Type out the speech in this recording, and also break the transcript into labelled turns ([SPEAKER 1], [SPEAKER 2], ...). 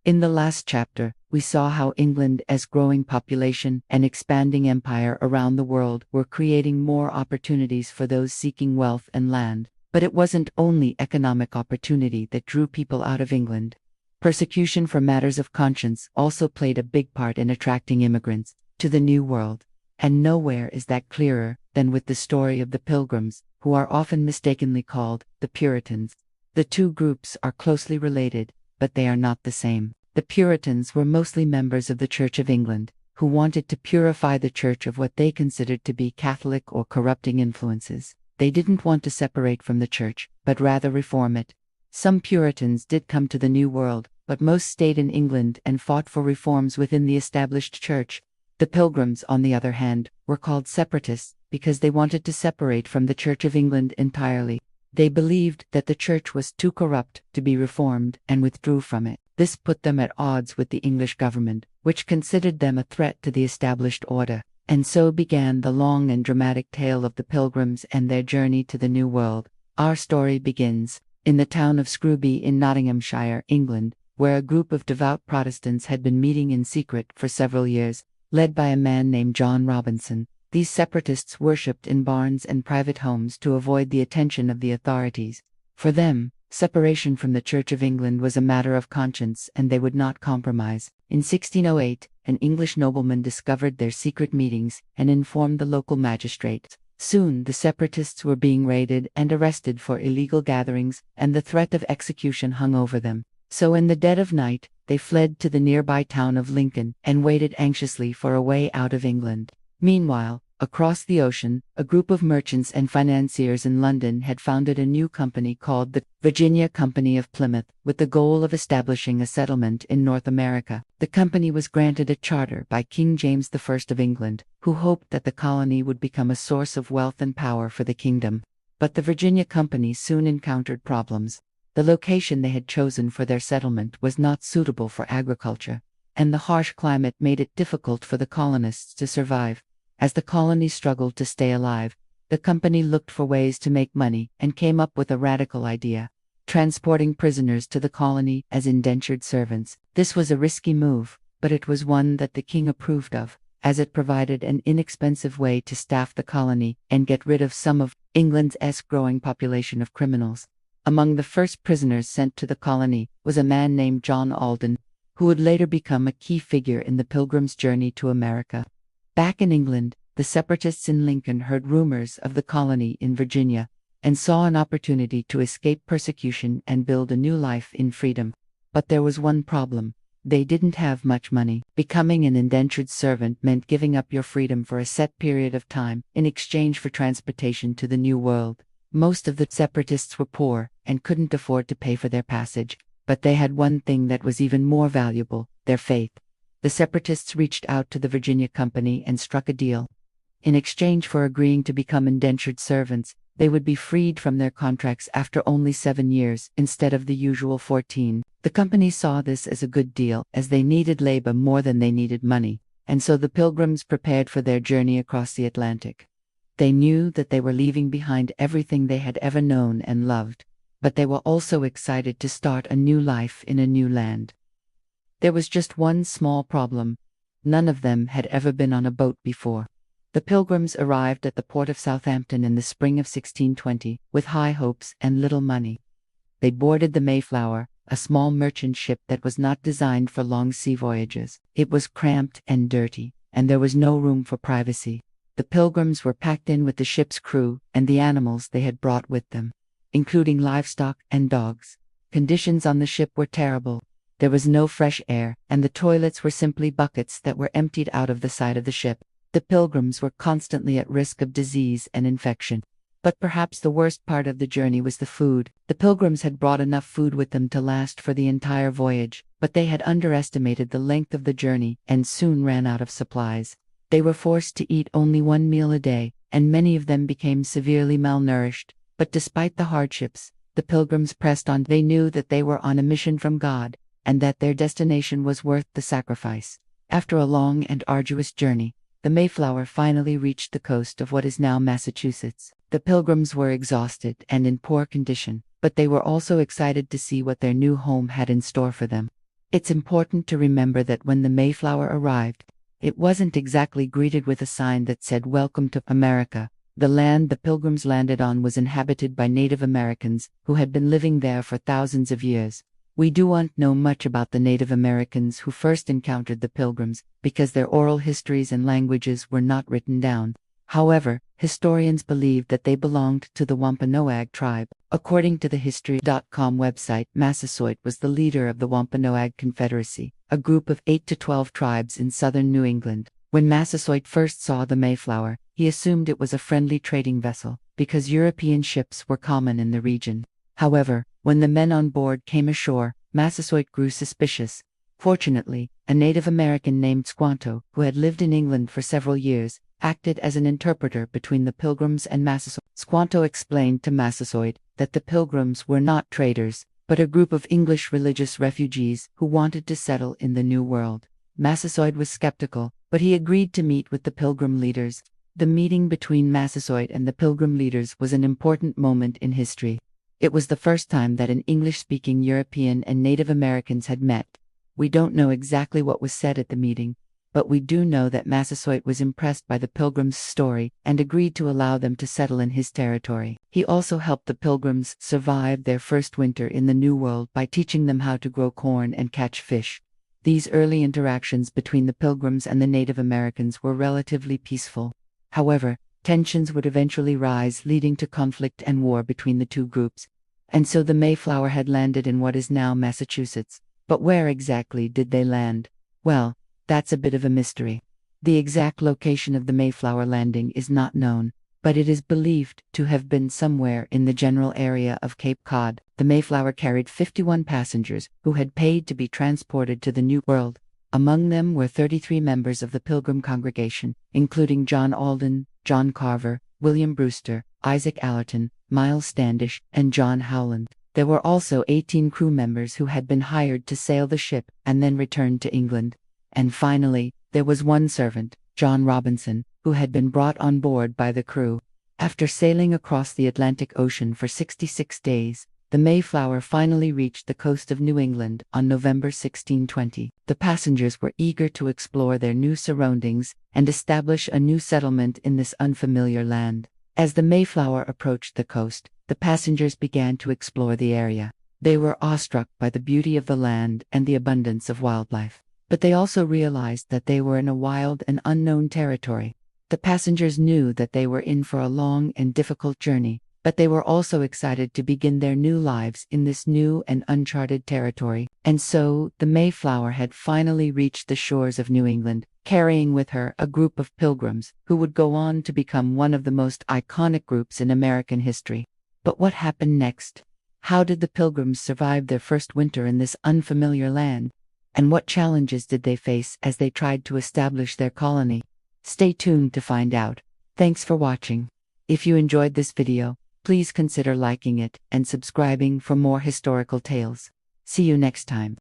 [SPEAKER 1] In the last chapter, we saw how England, as growing population and expanding empire around the world, were creating more opportunities for those seeking wealth and land. But it wasn't only economic opportunity that drew people out of England. Persecution for matters of conscience also played a big part in attracting immigrants to the New World. And nowhere is that clearer than with the story of the Pilgrims, who are often mistakenly called the Puritans. The two groups are closely related, but they are not the same. The Puritans were mostly members of the Church of England, who wanted to purify the Church of what they considered to be Catholic or corrupting influences. They didn't want to separate from the Church, but rather reform it. Some Puritans did come to the New World, but most stayed in England and fought for reforms within the established Church. The Pilgrims, on the other hand, were called separatists because they wanted to separate from the Church of England entirely. They believed that the Church was too corrupt to be reformed and withdrew from it. This put them at odds with the English government, which considered them a threat to the established order. And so began the long and dramatic tale of the Pilgrims and their journey to the New World. Our story begins in the town of Scrooby in Nottinghamshire, England, where a group of devout Protestants had been meeting in secret for several years, led by a man named John Robinson. These separatists worshipped in barns and private homes to avoid the attention of the authorities. For them, separation from the Church of England was a matter of conscience, and they would not compromise. In 1608, an English nobleman discovered their secret meetings and informed the local magistrates. Soon the separatists were being raided and arrested for illegal gatherings, and the threat of execution hung over them. So in the dead of night, they fled to the nearby town of Lincoln and waited anxiously for a way out of England. Meanwhile, across the ocean, a group of merchants and financiers in London had founded a new company called the Virginia Company of Plymouth, with the goal of establishing a settlement in North America. The company was granted a charter by King James I of England, who hoped that the colony would become a source of wealth and power for the kingdom. But the Virginia Company soon encountered problems. The location they had chosen for their settlement was not suitable for agriculture, and the harsh climate made it difficult for the colonists to survive. As the colony struggled to stay alive, the company looked for ways to make money and came up with a radical idea: transporting prisoners to the colony as indentured servants. This was a risky move, but it was one that the king approved of, as it provided an inexpensive way to staff the colony and get rid of some of England's growing population of criminals. Among the first prisoners sent to the colony was a man named John Alden, who would later become a key figure in the Pilgrims' journey to America. Back in England, the separatists in Lincoln heard rumors of the colony in Virginia and saw an opportunity to escape persecution and build a new life in freedom. But there was one problem: they didn't have much money. Becoming an indentured servant meant giving up your freedom for a set period of time in exchange for transportation to the New World. Most of the separatists were poor and couldn't afford to pay for their passage, but they had one thing that was even more valuable: their faith. The separatists reached out to the Virginia Company and struck a deal. In exchange for agreeing to become indentured servants, they would be freed from their contracts after only 7 years instead of the usual 14. The company saw this as a good deal, as they needed labor more than they needed money, and so the Pilgrims prepared for their journey across the Atlantic. They knew that they were leaving behind everything they had ever known and loved, but they were also excited to start a new life in a new land. There was just one small problem: none of them had ever been on a boat before. The Pilgrims arrived at the port of Southampton in the spring of 1620, with high hopes and little money. They boarded the Mayflower, a small merchant ship that was not designed for long sea voyages. It was cramped and dirty, and there was no room for privacy. The Pilgrims were packed in with the ship's crew and the animals they had brought with them, including livestock and dogs. Conditions on the ship were terrible. There was no fresh air, and the toilets were simply buckets that were emptied out of the side of the ship. The Pilgrims were constantly at risk of disease and infection. But perhaps the worst part of the journey was the food. The Pilgrims had brought enough food with them to last for the entire voyage, but they had underestimated the length of the journey and soon ran out of supplies. They were forced to eat only one meal a day, and many of them became severely malnourished. But despite the hardships, the Pilgrims pressed on. They knew that they were on a mission from God, and that their destination was worth the sacrifice. After a long and arduous journey, the Mayflower finally reached the coast of what is now Massachusetts. The Pilgrims were exhausted and in poor condition, but they were also excited to see what their new home had in store for them. It's important to remember that when the Mayflower arrived, it wasn't exactly greeted with a sign that said "Welcome to America." The land the Pilgrims landed on was inhabited by Native Americans who had been living there for thousands of years. We don't know much about the Native Americans who first encountered the Pilgrims because their oral histories and languages were not written down. However, historians believe that they belonged to the Wampanoag tribe. According to the History.com website, Massasoit was the leader of the Wampanoag Confederacy, a group of 8 to 12 tribes in southern New England. When Massasoit first saw the Mayflower, he assumed it was a friendly trading vessel, because European ships were common in the region. However, when the men on board came ashore, Massasoit grew suspicious. Fortunately, a Native American named Squanto, who had lived in England for several years, acted as an interpreter between the Pilgrims and Massasoit. Squanto explained to Massasoit that the Pilgrims were not traders, but a group of English religious refugees who wanted to settle in the New World. Massasoit was skeptical, but he agreed to meet with the Pilgrim leaders. The meeting between Massasoit and the Pilgrim leaders was an important moment in history. It was the first time that an English-speaking European and Native Americans had met. We don't know exactly what was said at the meeting, but we do know that Massasoit was impressed by the Pilgrims' story and agreed to allow them to settle in his territory. He also helped the Pilgrims survive their first winter in the New World by teaching them how to grow corn and catch fish. These early interactions between the Pilgrims and the Native Americans were relatively peaceful. However, tensions would eventually rise, leading to conflict and war between the two groups. And so the Mayflower had landed in what is now Massachusetts. But where exactly did they land? Well, that's a bit of a mystery. The exact location of the Mayflower landing is not known, but it is believed to have been somewhere in the general area of Cape Cod. The Mayflower carried 51 passengers who had paid to be transported to the New World. Among them were 33 members of the Pilgrim congregation, including John Alden, John Carver, William Brewster, Isaac Allerton, Miles Standish, and John Howland. There were also 18 crew members who had been hired to sail the ship and then returned to England. And finally, there was one servant, John Robinson, who had been brought on board by the crew. After sailing across the Atlantic Ocean for 66 days, the Mayflower finally reached the coast of New England on November 1620. The passengers were eager to explore their new surroundings and establish a new settlement in this unfamiliar land. As the Mayflower approached the coast, the passengers began to explore the area. They were awestruck by the beauty of the land and the abundance of wildlife. But they also realized that they were in a wild and unknown territory. The passengers knew that they were in for a long and difficult journey, but they were also excited to begin their new lives in this new and uncharted territory. And so, the Mayflower had finally reached the shores of New England, carrying with her a group of pilgrims who would go on to become one of the most iconic groups in American history. But what happened next? How did the Pilgrims survive their first winter in this unfamiliar land? And what challenges did they face as they tried to establish their colony? Stay tuned to find out. Thanks for watching. If you enjoyed this video, please consider liking it and subscribing for more historical tales. See you next time.